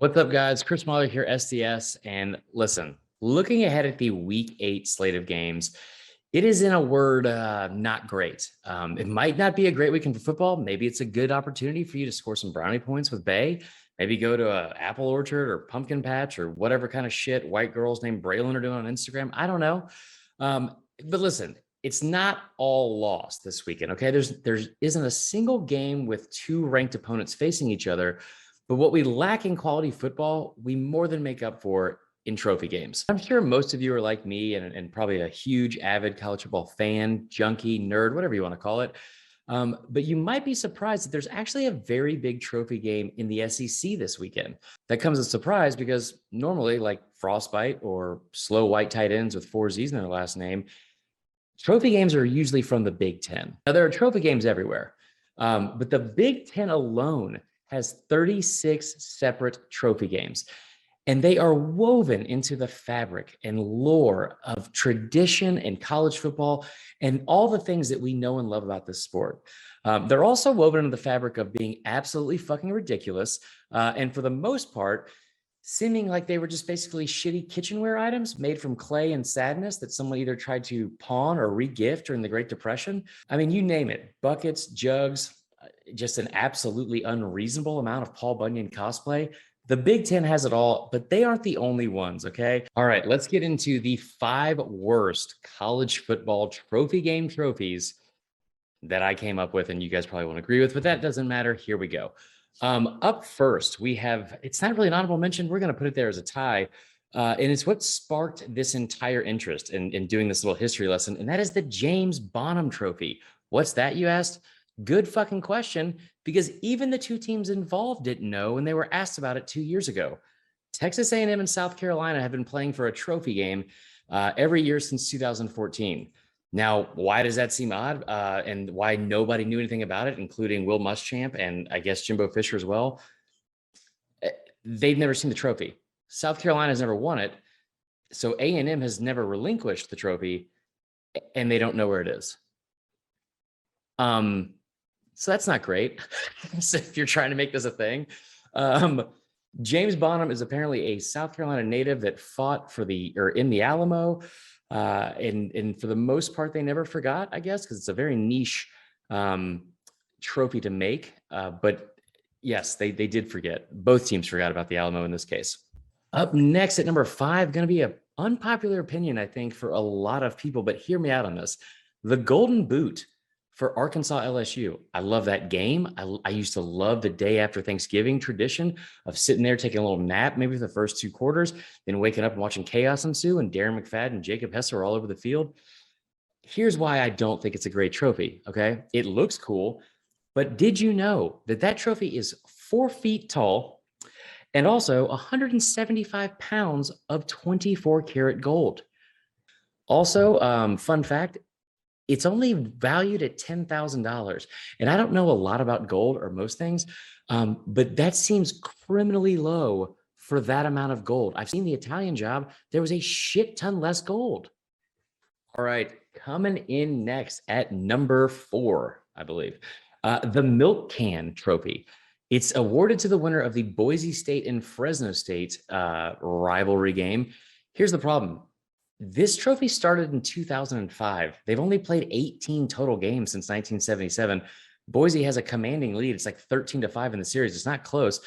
What's up, guys? Chris Marler here, SDS. And listen, looking ahead at the Week 8 slate of games, it is, in a word, not great. It might not be a great weekend for football. Maybe it's a good opportunity for you to score some brownie points with Bay. Maybe go to an apple orchard or pumpkin patch or whatever kind of shit white girls named Braylon are doing on Instagram. I don't know. But listen, it's not all lost this weekend. Okay, there isn't a single game with two ranked opponents facing each other. But what we lack in quality football, we more than make up for in trophy games. I'm sure most of you are like me and probably a huge avid college football fan, junkie, nerd, whatever you want to call it. But you might be surprised that there's actually a very big trophy game in the SEC this weekend. That comes as a surprise because normally, like Frostbite or slow white tight ends with 4 Z's in their last name, trophy games are usually from the Big Ten. Now, there are trophy games everywhere, but the Big Ten alone has 36 separate trophy games, and they are woven into the fabric and lore of tradition and college football and all the things that we know and love about this sport. They're also woven into the fabric of being absolutely fucking ridiculous, and for the most part, seeming like they were just basically shitty kitchenware items made from clay and sadness that someone either tried to pawn or re-gift during the Great Depression. I mean, you name it, buckets, jugs, just an absolutely unreasonable amount of Paul Bunyan cosplay. The Big Ten has it all, but they aren't the only ones, okay? All right, let's get into the 5 worst college football trophy game trophies that I came up with, and you guys probably won't agree with, but that doesn't matter. Here we go. Up first, we have, it's not really an honorable mention. We're going to put it there as a tie. And it's what sparked this entire interest in doing this little history lesson, and that is the James Bonham Trophy. What's that, you asked? Good fucking question, because even the two teams involved didn't know when they were asked about it 2 years ago. Texas A&M and South Carolina have been playing for a trophy game every year since 2014. Now, why does that seem odd, and why nobody knew anything about it, including Will Muschamp and I guess Jimbo Fisher as well? They've never seen the trophy. South Carolina has never won it, so A&M has never relinquished the trophy, and they don't know where it is. So that's not great. So if you're trying to make this a thing. James Bonham is apparently a South Carolina native that fought in the Alamo. And for the most part, they never forgot, I guess, because it's a very niche trophy to make. But yes, they did forget. Both teams forgot about the Alamo in this case. Up next at number 5, going to be an unpopular opinion, I think, for a lot of people, but hear me out on this. The Golden Boot for Arkansas LSU. I love that game. I used to love the day after Thanksgiving tradition of sitting there taking a little nap, maybe for the first 2 quarters, then waking up and watching chaos ensue and Darren McFadden and Jacob Hesser are all over the field. Here's why I don't think it's a great trophy, okay? It looks cool, but did you know that that trophy is 4 feet tall and also 175 pounds of 24 karat gold? Also, fun fact, it's only valued at $10,000. And I don't know a lot about gold or most things, but that seems criminally low for that amount of gold. I've seen the Italian job. There was a shit ton less gold. All right, coming in next at number 4, I believe, the Milk Can Trophy. It's awarded to the winner of the Boise State and Fresno State rivalry game. Here's the problem. This trophy started in 2005. They've only played 18 total games since 1977. Boise has a commanding lead. It's like 13-5 in the series. It's not close.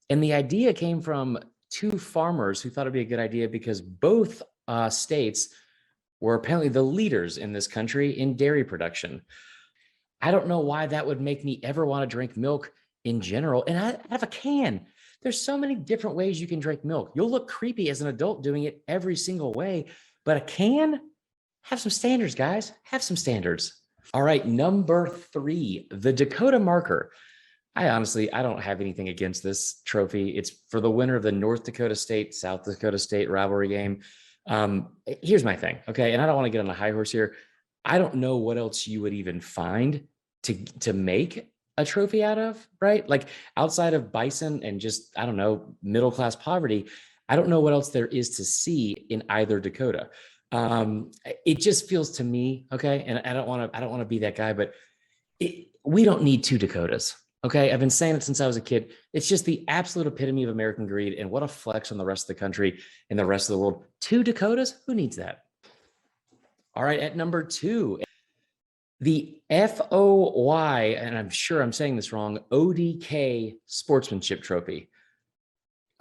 And the idea came from 2 farmers who thought it'd be a good idea because both states were apparently the leaders in this country in dairy production. I don't know why that would make me ever want to drink milk in general. And I have a can. There's so many different ways you can drink milk. You'll look creepy as an adult doing it every single way. But a can, have some standards, guys. Have some standards. All right, number 3, the Dakota Marker. I don't have anything against this trophy. It's for the winner of the North Dakota State, South Dakota State rivalry game. Here's my thing, okay? And I don't want to get on a high horse here. I don't know what else you would even find to make a trophy out of, right? Like outside of bison and just, I don't know, middle-class poverty, I don't know what else there is to see in either Dakota. It just feels to me, okay, and I don't want to be that guy, but we don't need 2 Dakotas, Okay. I've been saying it since I was a kid. It's just the absolute epitome of American greed. And what a flex on the rest of the country and the rest of the world. 2 Dakotas? Who needs that? All right. At number 2, the FOY, and I'm sure I'm saying this wrong, ODK sportsmanship trophy.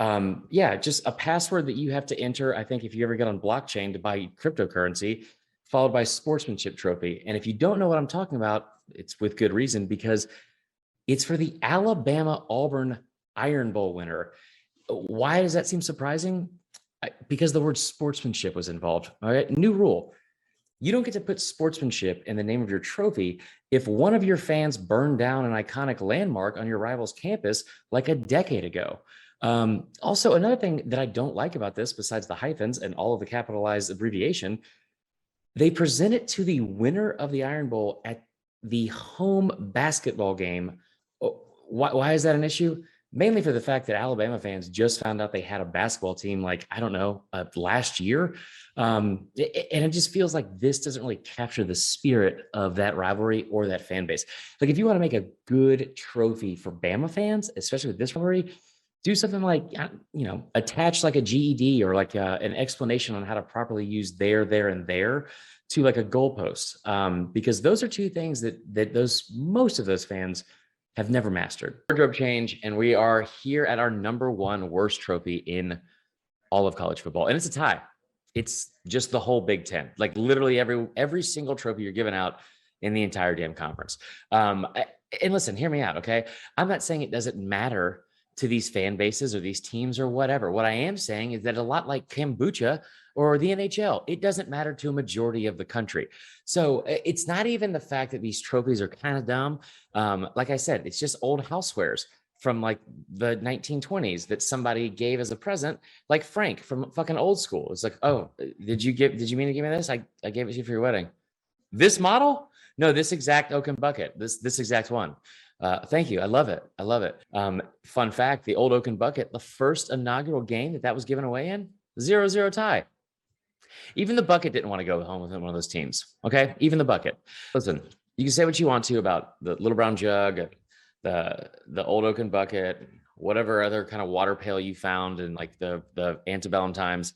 Yeah, just a password that you have to enter. I think if you ever get on blockchain to buy cryptocurrency, followed by sportsmanship trophy. And if you don't know what I'm talking about, it's with good reason, because it's for the Alabama Auburn Iron Bowl winner. Why does that seem surprising? Because the word sportsmanship was involved. All right, new rule. You don't get to put sportsmanship in the name of your trophy if one of your fans burned down an iconic landmark on your rival's campus like a decade ago. Also, another thing that I don't like about this, besides the hyphens and all of the capitalized abbreviation, they present it to the winner of the Iron Bowl at the home basketball game. Why is that an issue? Mainly for the fact that Alabama fans just found out they had a basketball team, like, I don't know, last year. And it just feels like this doesn't really capture the spirit of that rivalry or that fan base. Like, if you want to make a good trophy for Bama fans, especially with this rivalry, do something like, attach like a GED or like an explanation on how to properly use there, and there to like a goalpost. Because those are two things that most of those fans have never mastered. Wardrobe change, and we are here at our number 1 worst trophy in all of college football, and it's a tie. It's just the whole Big Ten, like literally every single trophy you're giving out in the entire damn conference. And listen, hear me out, okay? I'm not saying it doesn't matter to these fan bases or these teams or whatever. What I am saying is that a lot like kombucha or the NHL, it doesn't matter to a majority of the country. So it's not even the fact that these trophies are kind of dumb. Like I said, it's just old housewares from like the 1920s that somebody gave as a present, like Frank from fucking old school. It's like, oh, did you mean to give me this? I gave it to you for your wedding. This model? No, this exact Oaken bucket, this exact one. Thank you. I love it. Fun fact, the old Oaken bucket, the first inaugural game that was given away in, 0-0 tie. Even the bucket didn't want to go home with one of those teams. Okay. Even the bucket. Listen, you can say what you want to about the little brown jug, the old Oaken bucket, whatever other kind of water pail you found in like the antebellum times.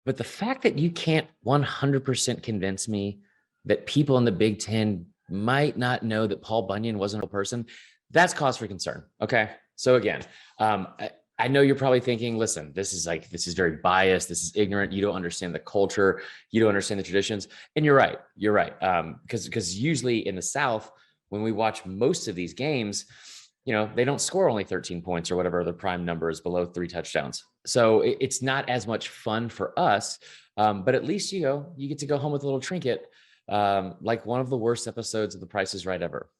But the fact that you can't 100% convince me that people in the Big Ten might not know that Paul Bunyan wasn't a person, that's cause for concern. Okay. So again, I know you're probably thinking, listen, this is very biased. This is ignorant. You don't understand the culture. You don't understand the traditions. And you're right. Because usually in the South, when we watch most of these games, they don't score only 13 points or whatever the prime number is below 3 touchdowns. So it's not as much fun for us. But at least, you get to go home with a little trinket, like one of the worst episodes of The Price is Right ever.